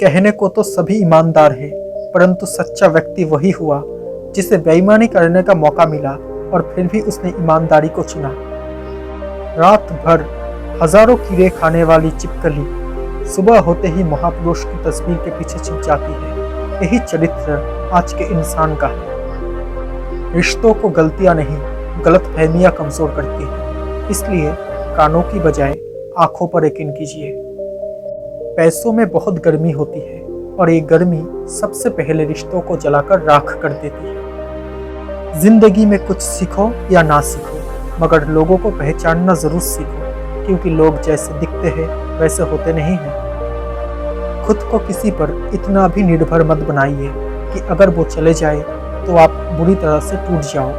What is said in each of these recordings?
कहने को तो सभी ईमानदार हैं, परंतु सच्चा व्यक्ति वही हुआ जिसे बेईमानी करने का मौका मिला और फिर भी उसने ईमानदारी को चुना। रात भर हजारों कीड़े खाने वाली छिपकली सुबह होते ही महापुरुष की तस्वीर के पीछे छिप जाती है। यही चरित्र आज के इंसान का है। रिश्तों को गलतियां नहीं, गलतफहमियां कमजोर करती हैं। इसलिए कानों की बजाय आंखों पर यकीन कीजिए। पैसों में बहुत गर्मी होती है और ये गर्मी सबसे पहले रिश्तों को जलाकर राख कर देती है। जिंदगी में कुछ सीखो या ना सीखो, मगर लोगों को पहचानना जरूर सीखो, क्योंकि लोग जैसे दिखते हैं वैसे होते नहीं हैं। खुद को किसी पर इतना भी निर्भर मत बनाइए कि अगर वो चले जाए तो आप बुरी तरह से टूट जाओ।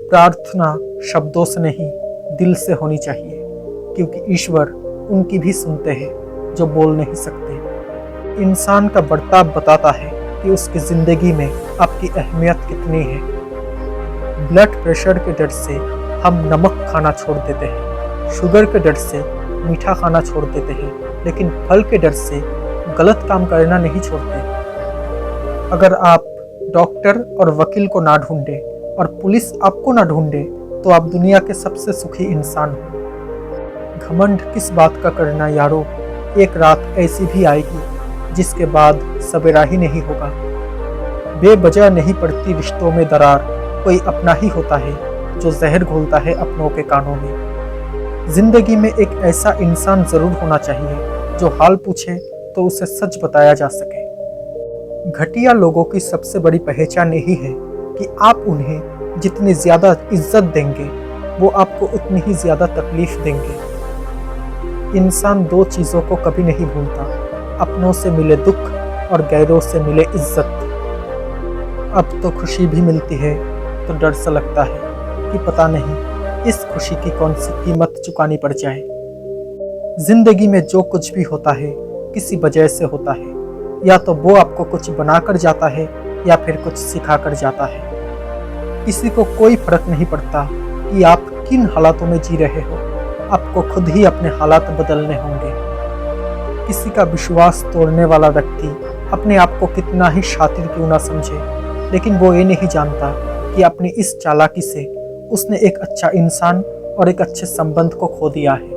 प्रार्थना शब्दों से नहीं, दिल से होनी चाहिए, क्योंकि ईश्वर उनकी भी सुनते हैं जो बोल नहीं सकते। इंसान का बर्ताव बताता है कि उसकी जिंदगी में आपकी अहमियत कितनी है। ब्लड प्रेशर के डर से हम नमक खाना छोड़ देते हैं, शुगर के डर से मीठा खाना छोड़ देते हैं, लेकिन फल के डर से गलत काम करना नहीं छोड़ते। अगर आप डॉक्टर और वकील को ना ढूंढे और पुलिस आपको ना ढूंढे तो आप दुनिया के सबसे सुखी इंसान हो। घमंड किस बात का करना यारो, एक रात ऐसी भी आएगी जिसके बाद सवेरा ही नहीं होगा। बेवजह नहीं पड़ती रिश्तों में दरार, कोई अपना ही होता है जो जहर घोलता है अपनों के कानों में। जिंदगी में एक ऐसा इंसान जरूर होना चाहिए जो हाल पूछे तो उसे सच बताया जा सके। घटिया लोगों की सबसे बड़ी पहचान यही है कि आप उन्हें जितनी ज्यादा इज्जत देंगे वो आपको उतनी ही ज्यादा तकलीफ देंगे। इंसान दो चीजों को कभी नहीं भूलता, अपनों से मिले दुख और गैरों से मिले इज्जत। अब तो खुशी भी मिलती है तो डर सा लगता है कि पता नहीं इस खुशी की कौन सी कीमत चुकानी पड़ जाए। जिंदगी में जो कुछ भी होता है किसी वजह से होता है, या तो वो आपको कुछ बनाकर जाता है या फिर कुछ सिखा कर जाता है। किसी को कोई फर्क नहीं पड़ता कि आप किन हालातों में जी रहे हो, आपको खुद ही अपने हालात बदलने होंगे। किसी का विश्वास तोड़ने वाला व्यक्ति अपने आप को कितना ही शातिर क्यों ना समझे, लेकिन वो ये नहीं जानता कि अपनी इस चालाकी से उसने एक अच्छा इंसान और एक अच्छे संबंध को खो दिया है।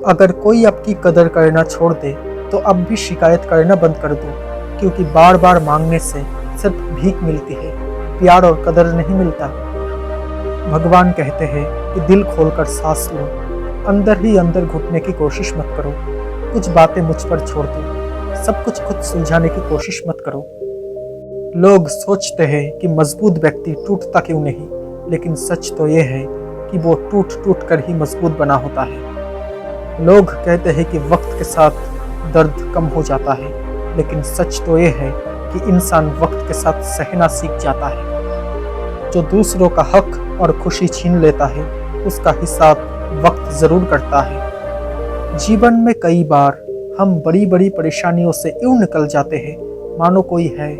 अगर कोई आपकी कदर करना छोड़ दे तो अब भी शिकायत करना बंद कर दो, क्योंकि बार बार मांगने से सिर्फ भीख मिलती है, प्यार और कदर नहीं मिलता। भगवान कहते हैं कि दिल खोलकर सांस लो, अंदर ही अंदर घुटने की कोशिश मत करो। कुछ बातें मुझ पर छोड़ दो, सब कुछ खुद सुलझाने की कोशिश मत करो। लोग सोचते हैं कि मजबूत व्यक्ति टूटता क्यों नहीं, लेकिन सच तो ये है कि वो टूट टूट कर ही मजबूत बना होता है। लोग कहते हैं कि वक्त के साथ दर्द कम हो जाता है, लेकिन सच तो ये है कि इंसान वक्त के साथ सहना सीख जाता है। जो दूसरों का हक और खुशी छीन लेता है उसका हिसाब वक्त जरूर करता है। जीवन में कई बार हम बड़ी बड़ी परेशानियों से यूं निकल जाते हैं मानो कोई है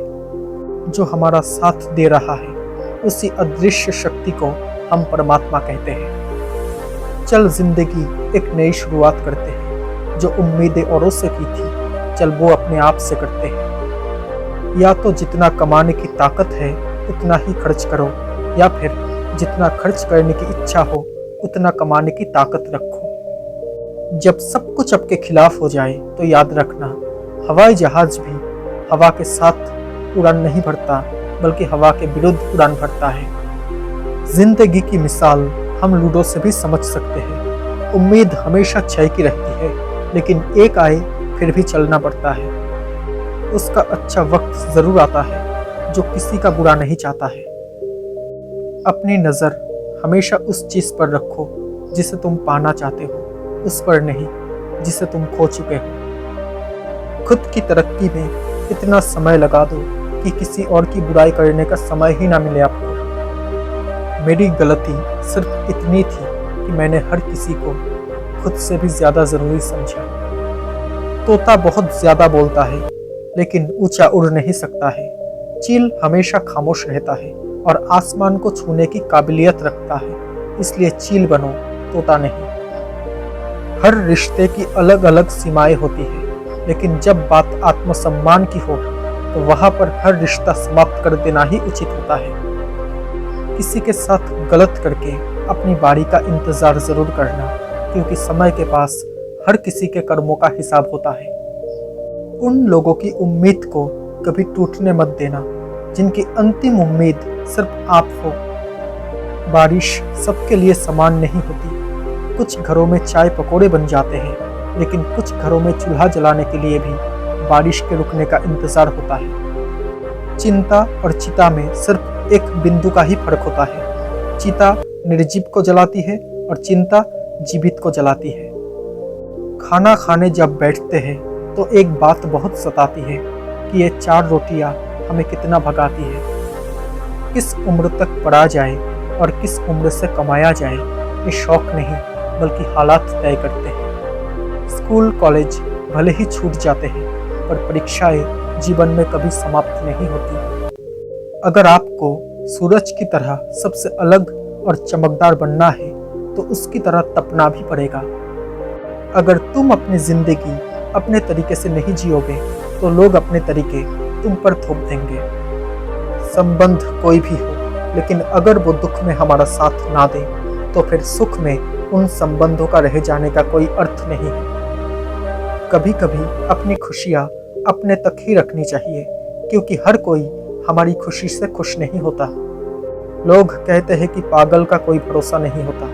जो हमारा साथ दे रहा है। उसी अदृश्य शक्ति को हम परमात्मा कहते हैं। चल जिंदगी एक नई शुरुआत करते हैं, जो उम्मीदें औरों से की थी चल वो अपने आप से करते हैं। या तो जितना कमाने की ताकत है उतना ही खर्च करो, या फिर जितना खर्च करने की इच्छा हो उतना कमाने की ताकत रखो। जब सब कुछ आपके खिलाफ हो जाए तो याद रखना, हवाई जहाज भी हवा के साथ उड़ान नहीं भरता बल्कि हवा के विरुद्ध उड़ान भरता है। जिंदगी की मिसाल हम लूडो से भी समझ सकते हैं। उम्मीद हमेशा क्षय की रहती है, लेकिन एक आए फिर भी चलना पड़ता है। उसका अच्छा वक्त जरूर आता है जो किसी का बुरा नहीं चाहता है। अपनी नज़र हमेशा उस चीज़ पर रखो जिसे तुम पाना चाहते हो, उस पर नहीं जिसे तुम खो चुके हो। खुद की तरक्की में इतना समय लगा दो कि किसी और की बुराई करने का समय ही ना मिले आपको। मेरी गलती सिर्फ इतनी थी कि मैंने हर किसी को खुद से भी ज़्यादा ज़रूरी समझा। तोता बहुत ज़्यादा बोलता है लेकिन ऊंचा उड़ नहीं सकता है। चील हमेशा खामोश रहता है और आसमान को छूने की काबिलियत रखता है, इसलिए चील बनो, तोता नहीं। हर रिश्ते की अलग अलग सीमाएं होती है, लेकिन जब बात आत्मसम्मान की हो तो वहां पर हर रिश्ता समाप्त कर देना ही उचित होता है। किसी के साथ गलत करके अपनी बारी का इंतजार जरूर करना, क्योंकि समय के पास हर किसी के कर्मों का हिसाब होता है। उन लोगों की उम्मीद को कभी टूटने मत देना जिनकी अंतिम उम्मीद सिर्फ आप हो। बारिश सबके लिए समान नहीं होती। कुछ घरों में चाय पकोड़े बन जाते हैं, लेकिन कुछ घरों में चूल्हा जलाने के लिए भी बारिश के रुकने का इंतजार होता है। चिंता और चिता में सिर्फ एक बिंदु का ही फर्क होता है। चिता निर्जीव को जलाती है और चिंता जीवित को जलाती है। खाना खाने जब बैठते हैं तो एक बात बहुत सताती है कि ये 4 रोटियां हमें कितना भगाती है। किस उम्र तक पढ़ा जाए और किस उम्र से कमाया जाए, ये शौक नहीं बल्कि हालात तय करते हैं। स्कूल कॉलेज भले ही छूट जाते हैं, पर परीक्षाएं जीवन में कभी समाप्त नहीं होती। अगर आपको सूरज की तरह सबसे अलग और चमकदार बनना है तो उसकी तरह तपना भी पड़ेगा। अगर तुम अपनी जिंदगी अपने तरीके से नहीं जियोगे तो लोग अपने तरीके तुम पर थोप देंगे। संबंध कोई भी हो, लेकिन अगर वो दुख में हमारा साथ ना दे तो फिर सुख में उन संबंधों का रह जाने का कोई अर्थ नहीं है। कभी कभी अपनी खुशियाँ अपने तक ही रखनी चाहिए, क्योंकि हर कोई हमारी खुशी से खुश नहीं होता। लोग कहते हैं कि पागल का कोई भरोसा नहीं होता।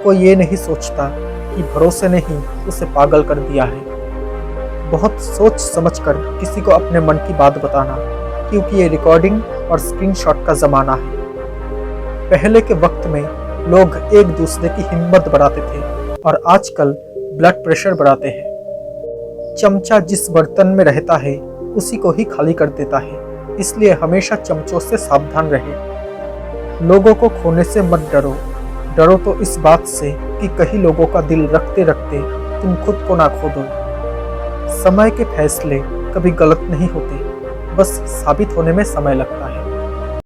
कोई ये नहीं सोचता कि भरोसे ने ही उसे पागल कर दिया है। बहुत सोच समझकर किसी को अपने मन की बात बताना, क्योंकि ये रिकॉर्डिंग और स्क्रीनशॉट का ज़माना है। पहले के वक्त में लोग एक दूसरे की हिम्मत बढ़ाते थे और आजकल ब्लड प्रेशर बढ़ाते हैं। चमचा जिस बर्तन में रहता है उसी को ही खाली कर देता है, इसलिए हमेशा चमचों से सावधान रहे। लोगों को खोने से मत डरो, डरो तो इस बात से कि कहीं लोगों का दिल रखते रखते तुम खुद को ना खो दो। समय के फैसले कभी गलत नहीं होते, बस साबित होने में समय लगता है।